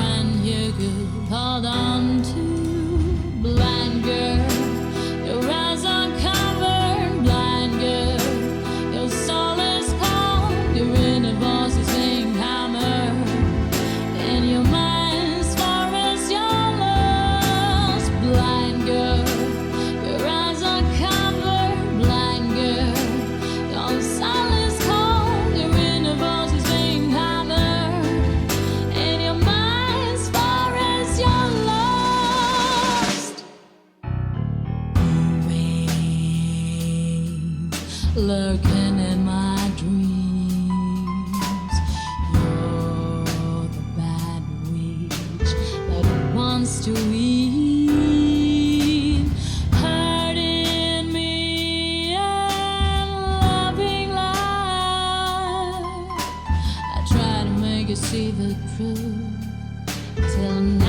friend you could hold on to. Blind girl, your eyes are covered. Blind girl, your soul is cold. Your inner voice is saying hammer, and your mind's far as you're lost. Blind girl, your eyes are covered. Blind girl, your soul is cold. Your inner voice is saying hammer, and your mind's far as you're lost. Lurking in my dreams, you're the bad witch that wants to eat, hurting me and loving life. I try to make you see the truth till now.